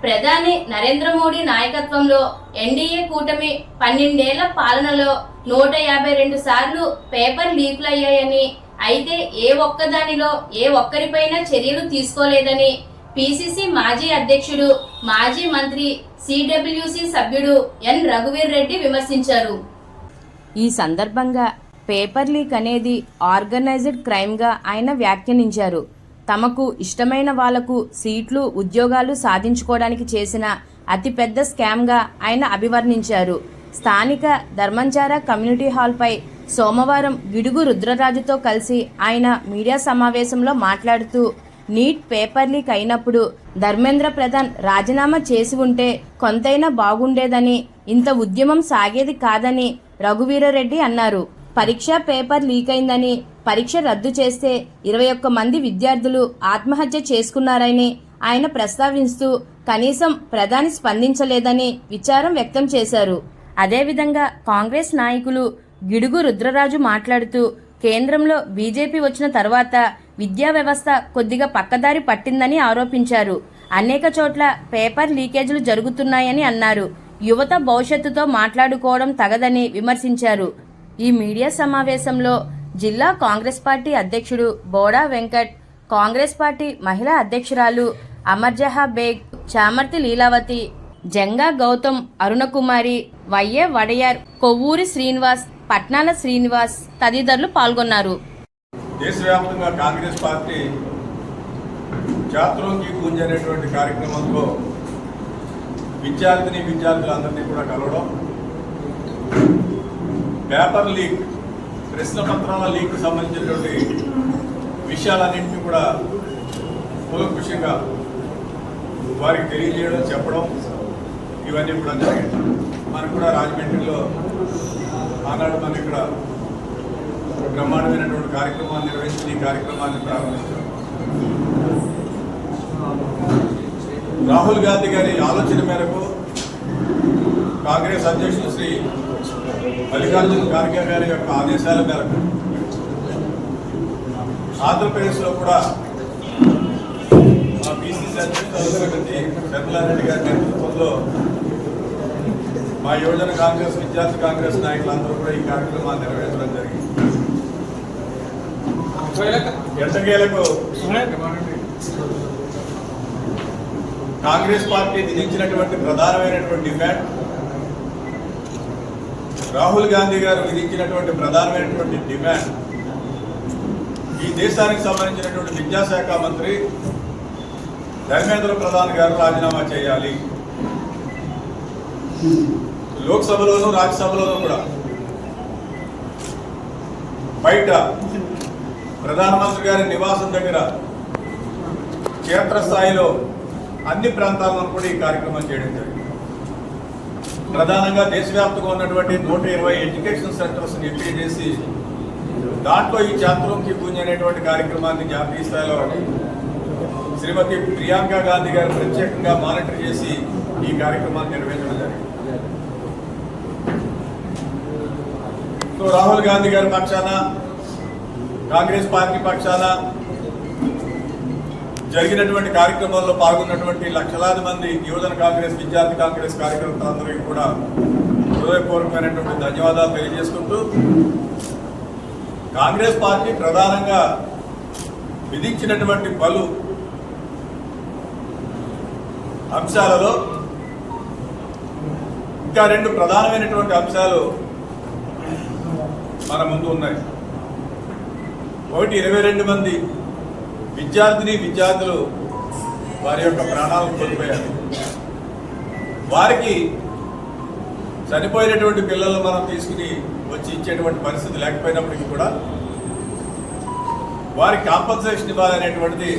ప్రధాని నరేంద్ర మోడీ నాయకత్వంలో ఎన్డీఏ కూటమి 12 ఏళ్ల పాలనలో 152 సార్లు పేపర్ లీక్లు అయ్యాయని, అయితే ఏ ఒక్కదానిలో ఏ ఒక్కరిపైనా చర్యలు తీసుకోలేదని పిసిసి మాజీ అధ్యక్షుడు, మాజీ మంత్రి, సిడబ్ల్యూసి సభ్యుడు ఎన్ రఘువీర్ రెడ్డి విమర్శించారు. ఈ సందర్భంగా పేపర్ లీక్ అనేది ఆర్గనైజ్డ్ క్రైమ్గా ఆయన వ్యాఖ్యానించారు. తమకు ఇష్టమైన వాళ్లకు సీట్లు, ఉద్యోగాలు సాధించుకోవడానికి చేసిన అతిపెద్ద స్కామ్గా ఆయన అభివర్ణించారు. స్థానిక ధర్మంచార కమ్యూనిటీ హాల్పై సోమవారం గిడుగు రుద్రరాజుతో కలిసి ఆయన మీడియా సమావేశంలో మాట్లాడుతూ, నీట్ పేపర్ లీక్ అయినప్పుడు ధర్మేంద్ర ప్రధాన్ రాజీనామా చేసి ఉంటే కొంతైనా బాగుండేదని, ఇంత ఉద్యమం సాగేది కాదని రఘువీరారెడ్డి అన్నారు. పరీక్ష పేపర్ లీక్ అయిందని, పరీక్ష రద్దు చేస్తే 21 మంది విద్యార్థులు ఆత్మహత్య చేసుకున్నారని ఆయన ప్రస్తావిస్తూ, కనీసం ప్రధాని స్పందించలేదని విచారం వ్యక్తం చేశారు. అదేవిధంగా కాంగ్రెస్ నాయకులు గిడుగు రుద్రరాజు మాట్లాడుతూ, కేంద్రంలో బీజేపీ వచ్చిన తర్వాత విద్యా వ్యవస్థ కొద్దిగా పక్కదారి పట్టిందని ఆరోపించారు. అనేక చోట్ల పేపర్ లీకేజీలు జరుగుతున్నాయని అన్నారు. యువత భవిష్యత్తుతో మాట్లాడుకోవడం తగదని విమర్శించారు. ఈ మీడియా సమావేశంలో జిల్లా కాంగ్రెస్ పార్టీ అధ్యక్షుడు బోడా వెంకట్, కాంగ్రెస్ పార్టీ మహిళా అధ్యక్షురాలు అమర్జహా బేగ్, చామర్తి లీలావతి, జంగా గౌతమ్, అరుణకుమారి, వైఏ వడయార్, కొవ్వూరి శ్రీనివాస్, పట్నాల శ్రీనివాస్ తదితరులు పాల్గొన్నారు. దేశవ్యాప్తంగా కాంగ్రెస్ పార్టీ ఛాత్రోంకి గుంజ్ అనేటువంటి కార్యక్రమంలో విద్యార్థులందరినీ కూడా కలవడం, పేపర్ లీక్, ప్రశ్న పత్రాల లీక్ సంబంధించినటువంటి విషయాలన్నింటినీ కూడా కూలంకుషంగా వారికి తెలియజేయడం, చెప్పడం, ఇవన్నీ కూడా జరిగాయి. మనకు కూడా రాజమండ్రిలో ఆనాడు మనం ఇక్కడ బ్రహ్మాండమైనటువంటి కార్యక్రమాన్ని నిర్వహించి ఈ కార్యక్రమాన్ని ప్రారంభించాం. రాహుల్ గాంధీ గారి ఆలోచన మేరకు కాంగ్రెస్ అధ్యక్షుడు శ్రీ మల్లికార్జున ఖార్గే గారి యొక్క ఆదేశాల మేరకు ఆంధ్రప్రదేశ్లో కూడా మా పిసిసి అధ్యక్షుడు చంద్రలారెడ్డి గారి నేతృత్వంలో మా యువజన కాంగ్రెస్, విద్యార్థి కాంగ్రెస్ నాయకులందరూ కూడా ఈ కార్యక్రమాన్ని నిర్వహించడం జరిగింది. ఎట్టకేలకు కాంగ్రెస్ పార్టీ విధించినటువంటి ప్రధానమైనటువంటి డిమాండ్, రాహుల్ గాంధీ గారు విధించినటువంటి ప్రధానమైనటువంటి డిమాండ్, ఈ దేశానికి సంబంధించినటువంటి విద్యాశాఖ మంత్రి ధర్మేంద్ర ప్రధాన్ గారు రాజీనామా చేయాలి. లోక్సభలోనూ రాజ్యసభలోనూ కూడా బయట ప్రధానమంత్రి గారి నివాసం దగ్గర క్షేత్రస్థాయిలో అన్ని ప్రాంతాల్లో కూడా ఈ కార్యక్రమం చేయడం జరిగింది. ప్రధానంగా దేశవ్యాప్తంగా ఉన్నటువంటి 120 ఎడ్యుకేషన్ సెంటర్స్ ఎంపిక చేసి దాంట్లో ఈ ఛాత్రోంకి గుంజ్ అనేటువంటి కార్యక్రమాన్ని జాతీయ స్థాయిలో శ్రీమతి ప్రియాంక గాంధీ గారు ప్రత్యేకంగా మానిటర్ చేసి ఈ కార్యక్రమాన్ని నిర్వహించడం జరిగింది. సో రాహుల్ గాంధీ గారి పక్షాన, కాంగ్రెస్ పార్టీ పక్షాన జరిగినటువంటి కార్యక్రమాల్లో పాల్గొన్నటువంటి లక్షలాది మంది యువజన కాంగ్రెస్, విద్యార్థి కాంగ్రెస్ కార్యకర్తలందరికీ కూడా హృదయపూర్వకమైనటువంటి ధన్యవాదాలు తెలియజేసుకుంటూ, కాంగ్రెస్ పార్టీ ప్రధానంగా విధించినటువంటి పలు అంశాలలో ఇంకా 2 ప్రధానమైనటువంటి అంశాలు మన ముందు ఉన్నాయి. ఒకటి, 22 మంది విద్యార్థులు వారి యొక్క ప్రాణాలను కోల్పోయారు. వారికి చనిపోయినటువంటి పిల్లలు మనం తీసుకుని వచ్చి ఇచ్చేటువంటి పరిస్థితి లేకపోయినప్పటికీ కూడా వారికి కాంపన్సేషన్ ఇవ్వాలనేటువంటిది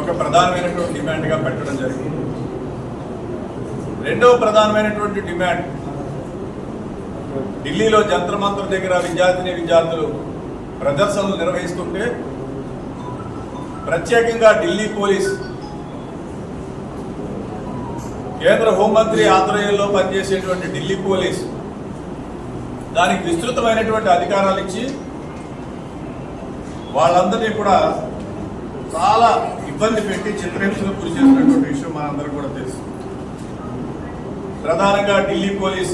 ఒక ప్రధానమైనటువంటి డిమాండ్గా పెట్టడం జరిగింది. రెండవ ప్రధానమైనటువంటి డిమాండ్, ఢిల్లీలో జంతర్ మంతర్ దగ్గర విద్యార్థులు ప్రదర్శనలు నిర్వహిస్తుంటే ప్రత్యేకంగా ఢిల్లీ పోలీస్, కేంద్ర హోంమంత్రి ఆధ్వర్యంలో పనిచేసేటువంటి ఢిల్లీ పోలీస్ దానికి విస్తృతమైనటువంటి అధికారాలు ఇచ్చి వాళ్ళందరినీ కూడా చాలా ఇబ్బంది పెట్టి చిత్రహింసలు గురి చేసినటువంటి విషయం మనందరికీ కూడా తెలుసు. ప్రధానంగా ఢిల్లీ పోలీస్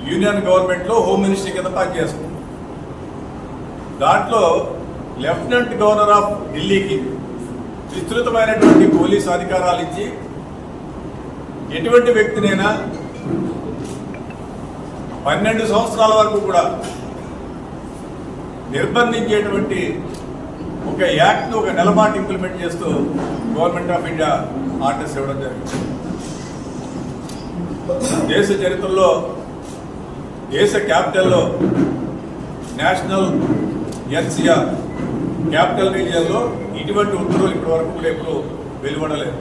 యూనియన్ గవర్నమెంట్లో హోమ్ మినిస్ట్రీ కింద పనిచేస్తుంది. దాంట్లో లెఫ్టినెంట్ గవర్నర్ ఆఫ్ ఢిల్లీకి విస్తృతమైనటువంటి పోలీసు అధికారాలు ఇచ్చి ఎటువంటి వ్యక్తినైనా 12 సంవత్సరాల వరకు కూడా నిర్బంధించేటువంటి ఒక యాక్ట్ను ఒక నెలపాటు ఇంప్లిమెంట్ చేస్తూ గవర్నమెంట్ ఆఫ్ ఇండియా ఆర్డర్స్ ఇవ్వడం జరిగింది. దేశ చరిత్రలో దేశ క్యాపిటల్లో నేషనల్ ఎన్సీఆర్ క్యాపిటల్ రీజియన్లో ఇటువంటి ఉత్తర్వులు ఇప్పటి వరకు కూడా ఎప్పుడు వెలువడలేదు.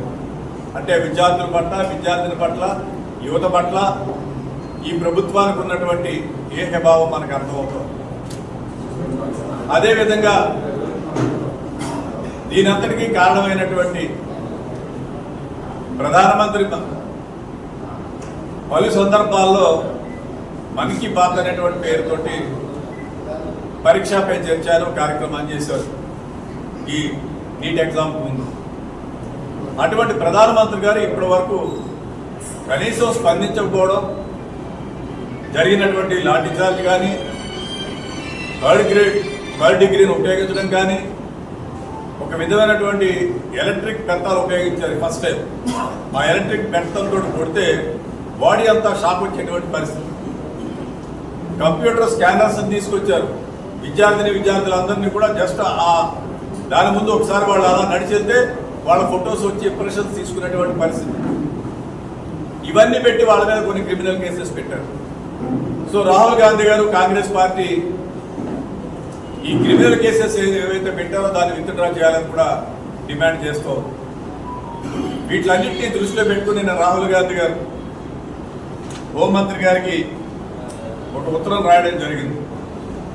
అంటే విద్యార్థుల పట్ల యువత పట్ల ఈ ప్రభుత్వానికి ఉన్నటువంటి ఏకభావం మనకు అర్థమవుతుంది. అదేవిధంగా దీనంతటికీ కారణమైనటువంటి ప్రధానమంత్రి పలు సందర్భాల్లో మన్ కీ బాత్ అనేటువంటి పేరుతోటి పరీక్షా పే చర్చలు కార్యక్రమాన్ని చేశారు ఈ నీట్ ఎగ్జామ్ ముందు. అటువంటి ప్రధానమంత్రి గారు ఇప్పటి వరకు కనీసం స్పందించకపోవడం, జరిగినటువంటి లాఠీ చార్జ్ కానీ థర్డ్ డిగ్రీని ఉపయోగించడం కానీ, ఒక విధమైనటువంటి ఎలక్ట్రిక్ పెంతాలు ఉపయోగించారు ఫస్ట్ టైం. ఆ ఎలక్ట్రిక్ పెంతంతో కొడితే బాడీ అంతా షాక్ వచ్చేటువంటి పరిస్థితి. కంప్యూటర్ స్కానర్స్ తీసుకొచ్చారు. విద్యార్థులందరినీ కూడా జస్ట్ దాని ముందు ఒకసారి వాళ్ళు అలా నడిచెళ్తే వాళ్ళ ఫొటోస్ వచ్చి ఇంప్రెషన్స్ తీసుకునేటువంటి పరిస్థితి. ఇవన్నీ పెట్టి వాళ్ళ మీద కొన్ని క్రిమినల్ కేసెస్ పెట్టారు. సో రాహుల్ గాంధీ గారు కాంగ్రెస్ పార్టీ ఈ క్రిమినల్ కేసెస్ ఏవైతే పెట్టారో దాన్ని విత్డ్రా చేయాలని కూడా డిమాండ్ చేస్తూ, వీటిలన్నింటినీ దృష్టిలో పెట్టుకుని నిన్న రాహుల్ గాంధీ గారు హోంమంత్రి గారికి ఒక ఉత్తరం రాయడం జరిగింది.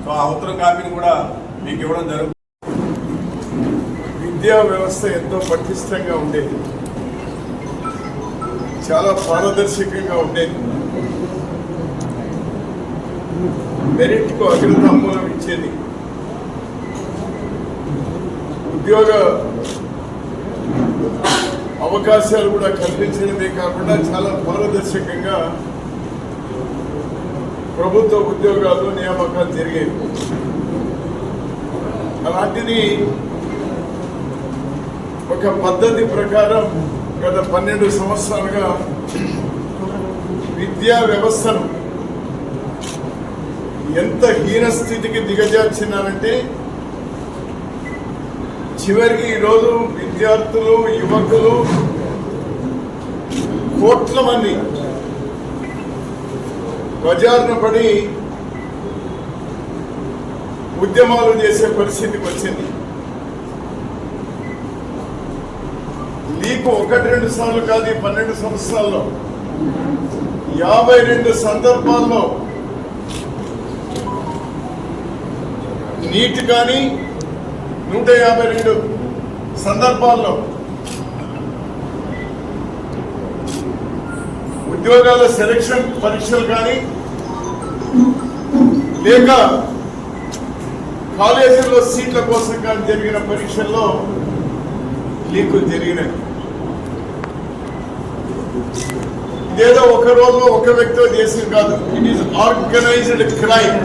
సో ఆ ఉత్తరం కాపీని కూడా మీకు ఇవ్వడం జరుగుతుంది. విద్యా వ్యవస్థ ఎంతో పటిష్టంగా ఉండేది, చాలా పారదర్శకంగా ఉండేది, మెరిట్కు అగ్రతాంబూలం ఇచ్చేది, ఉద్యోగ అవకాశాలు కూడా కల్పించడమే కాకుండా చాలా పారదర్శకంగా ప్రభుత్వ ఉద్యోగాలు నియామకాలు జరిగేవి. అలాంటిది ఒక పద్ధతి ప్రకారం గత 12 సంవత్సరాలుగా విద్యా వ్యవస్థను ఎంత హీనస్థితికి దిగజార్చినారంటే చివరికి ఈరోజు విద్యార్థులు, యువకులు కోట్ల మంది బజార్న పడి ఉద్యమాలు చేసే పరిస్థితికి వచ్చింది. లీకు 1-2 సార్లు కాదు, 12 సంవత్సరాల్లో 52 సందర్భాల్లో నీట్ కానీ 152 సందర్భాల్లో ఉద్యోగాల సెలక్షన్ పరీక్షలు కానీ లేక కాలేజీల్లో సీట్ల కోసం కానీ జరిగిన పరీక్షల్లో లీకులు జరిగినాయి. ఇదేదో ఒక రోజు ఒక వ్యక్తితో చేసింది కాదు, ఇట్ ఈస్ ఆర్గనైజ్డ్ క్రైమ్.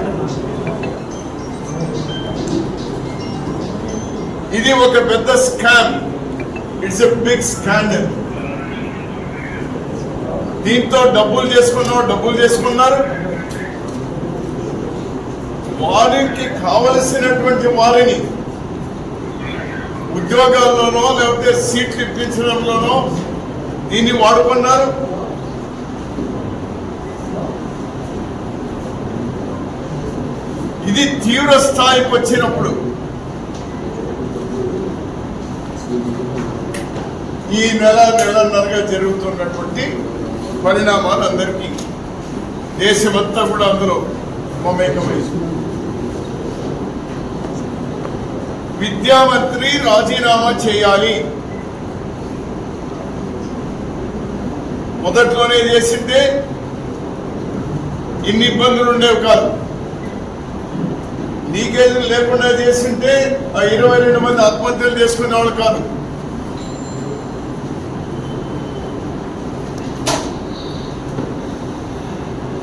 ఇది ఒక పెద్ద scam, it's a big scandal. దీంతో డబ్బులు చేసుకున్నారు. వారికి కావలసినటువంటి వారిని ఉద్యోగాల్లోనో లేకపోతే సీట్లు ఇప్పించడంలోనో దీన్ని వాడుకున్నారు. ఇది తీవ్ర స్థాయికి వచ్చినప్పుడు ఈ నెలన్నరగా జరుగుతున్నటువంటి పరిణామాలు అందరికీ దేశమంతా కూడా అందులో మమేకమైంది. విద్యామంత్రి రాజీనామా చేయాలి. మొదట్లోనే చేసిందే ఇన్ని ఇబ్బందులు ఉండేవి కాదు. లీకేజీలు లేకుండా చేస్తుంటే ఆ 22 మంది ఆత్మహత్యలు చేసుకునే వాళ్ళు కాదు.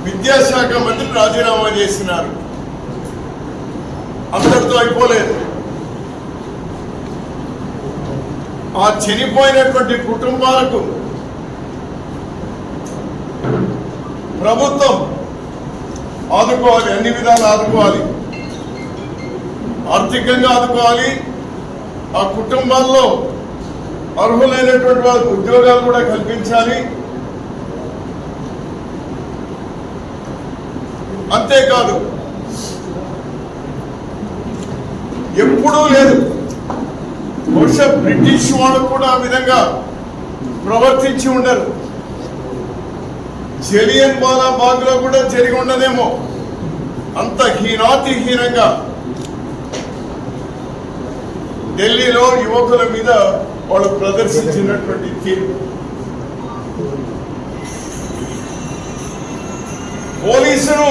విద్యాశాఖ మంత్రి రాజీనామా చేసినారు, అంతటితో అయిపోలేదు. ఆ చనిపోయినటువంటి కుటుంబాలకు ప్రభుత్వం ఆదుకోవాలి, అన్ని విధాలు ఆదుకోవాలి, ఆర్థికంగా ఆదుకోవాలి. ఆ కుటుంబాల్లో అర్హులైనటువంటి వాళ్ళకు ఉద్యోగాలు కూడా కల్పించాలి. అంతేకాదు, ఎప్పుడూ లేదు, బహుశా బ్రిటిష్ వాళ్ళు కూడా ఆ విధంగా ప్రవర్తించి ఉండరు. జలియన్ వాలా బాగ్ లో కూడా జరిగి ఉండదేమో, అంత హీనాతిహీనంగా ఢిల్లీలో యువకుల మీద వాళ్ళు ప్రదర్శించినటువంటి తీరు. పోలీసును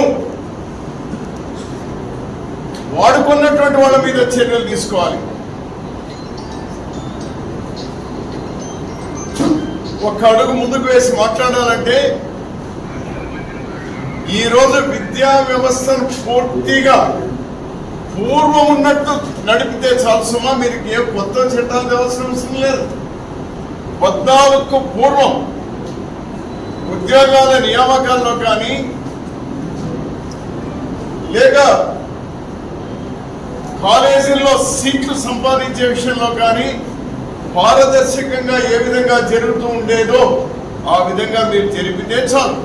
వాడుకున్నటువంటి వాళ్ళ మీద చర్యలు తీసుకోవాలి. ఒక్క అడుగు ముందుకు వేసి మాట్లాడాలంటే ఈ రోజు విద్యా వ్యవస్థను పూర్తిగా పూర్వం ఉన్నట్టు నడిపితే చాలు సుమా. మీరు ఏ కొత్త చట్టాలు తేవాల్సిన అవసరం లేదు. 14కు పూర్వం ఉద్యోగాల నియామకాల్లో కానీ లేక కాలేజీల్లో సీట్లు సంపాదించే విషయంలో కానీ పారదర్శకంగా ఏ విధంగా జరుగుతూ ఉండేదో ఆ విధంగా మీరు జరిపితే చాలు.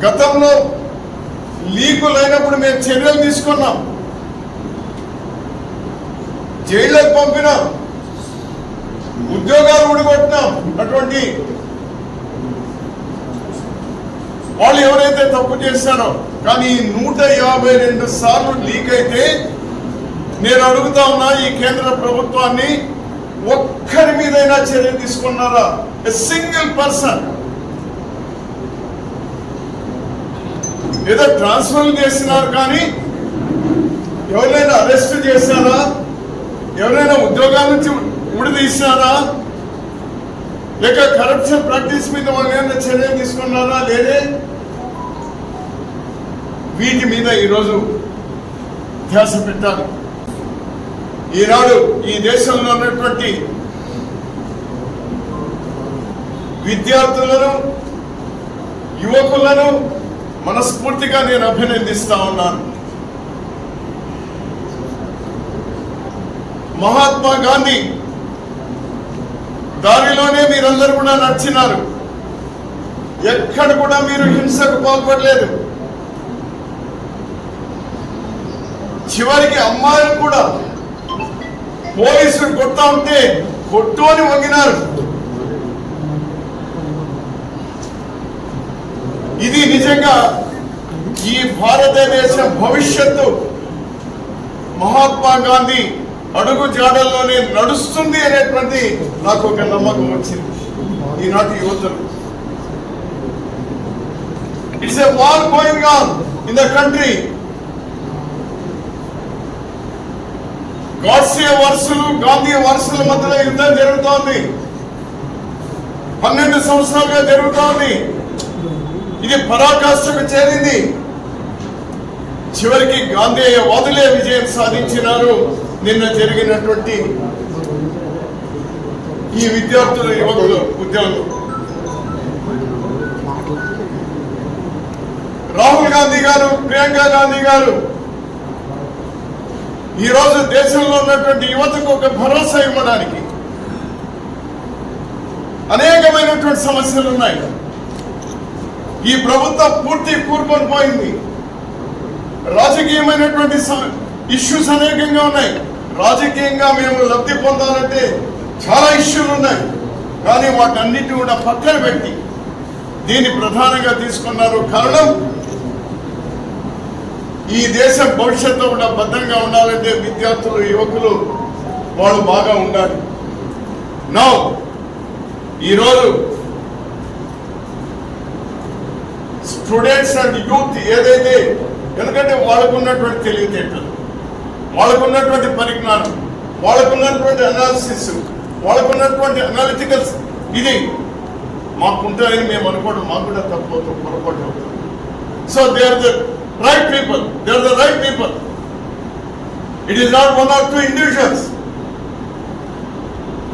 గతంలో లీకులైనప్పుడు మేము చర్యలు తీసుకున్నాం, జైళ్ళకు పంపినాం, ఉద్యోగాలు ఊడగొట్టినాం. అటువంటి వాళ్ళు ఎవరైతే తప్పు చేశారో, కానీ 152 సార్లు లీక్ అయితే నేను అడుగుతా ఉన్నా ఈ కేంద్ర ప్రభుత్వాన్ని, ఒక్కరి మీదైనా చర్య తీసుకున్నారా? A single person. ఏదో ట్రాన్స్ఫర్ చేసినారు కానీ ఎవరైనా అరెస్ట్ చేశారా? ఎవరైనా ఉద్యోగాల నుంచి ఉడిదీశారా? లేక కరప్షన్ ప్రాక్టీస్ మీద వాళ్ళు ఏమైనా చర్యలు తీసుకున్నారా? లేదే. వీటి మీద ఈరోజు ధ్యాస పెట్టాలి. ఈనాడు ఈ దేశంలో ఉన్నటువంటి విద్యార్థులను, యువకులను మనస్ఫూర్తిగా నేను అభినందిస్తా ఉన్నాను. మహాత్మా గాంధీ దారిలోనే మీరందరూ కూడా నడిచినారు. ఎక్కడ కూడా మీరు హింసకు పాల్పడలేదు. చివరికి అమ్మాయిలు కూడా పోలీసులు కొడతా ఉంటే కొట్టు అని వంగినారు. ఇది నిజంగా ఈ భారతదేశ భవిష్యత్తు మహాత్మా గాంధీ అడుగు జాడల్లోనే నడుస్తుంది అనేటువంటి నాకు ఒక నమ్మకం వచ్చింది. ఈనాటి యువతలు, it's a war going on in the country. Godse వర్సులు, గాంధీ వర్సుల మధ్యలో యుద్ధం జరుగుతోంది. 12 సంవత్సరాలుగా జరుగుతోంది. ఇది పరాకాష్ఠకు చేరింది. చివరికి గాంధేయ వాదులే విజయం సాధించినారు. నిన్న జరిగినటువంటి ఈ విద్యార్థుల యువకుల ఉద్యమం. రాహుల్ గాంధీ గారు, ప్రియాంక గాంధీ గారు ఈ రోజు దేశంలో ఉన్నటువంటి యువతకు ఒక భరోసా ఇవ్వడానికి అనేకమైనటువంటి సమస్యలు ఉన్నాయి. ఈ ప్రభుత్వం పూర్తి కూర్కొని పోయింది. రాజకీయమైనటువంటి ఇష్యూస్ అనేకంగా ఉన్నాయి. రాజకీయంగా మేము లబ్ధి పొందాలంటే చాలా ఇష్యూలు ఉన్నాయి. కానీ వాటన్నిటి కూడా పక్కన పెట్టి దీన్ని ప్రధానంగా తీసుకున్నారు. కారణం, ఈ దేశం భవిష్యత్తు కూడా భద్రంగా ఉండాలంటే విద్యార్థులు, యువకులు వాళ్ళు బాగా ఉండాలి. నౌ ఈరోజు స్టూడెంట్స్ అండ్ యూత్ ఏదైతే ఎందుకంటే వాళ్ళకున్నటువంటి తెలివితేటలు, వాళ్ళకున్నటువంటి పరిజ్ఞానం, వాళ్ళకున్నటువంటి అనాలిసిస్, వాళ్ళకున్నటువంటి అనాలిటికల్స్ ఇది మాకుంటారని మేము అనుకోవడం మాకు కూడా తప్పవుతాం, పొరపాటు అవుతుంది. So they are the right people, they are the right people. It is not 1 or 2 individuals.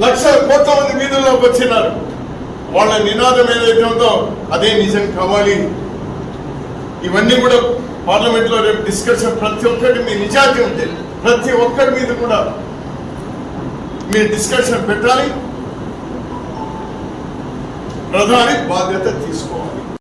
లక్షల కోట్ల మంది వీధుల్లోకి వచ్చినారు. వాళ్ళ నినాదం ఏదైతే ఉందో అదే నిజం కావాలి. ఇవన్నీ కూడా పార్లమెంట్ లో రేపు డిస్కషన్, ప్రతి ఒక్కటి మీ నిజాయితీ ఉంటే ప్రతి ఒక్కరి మీద కూడా మీరు డిస్కషన్ పెట్టాలి. ప్రధాని బాధ్యత తీసుకోవాలి.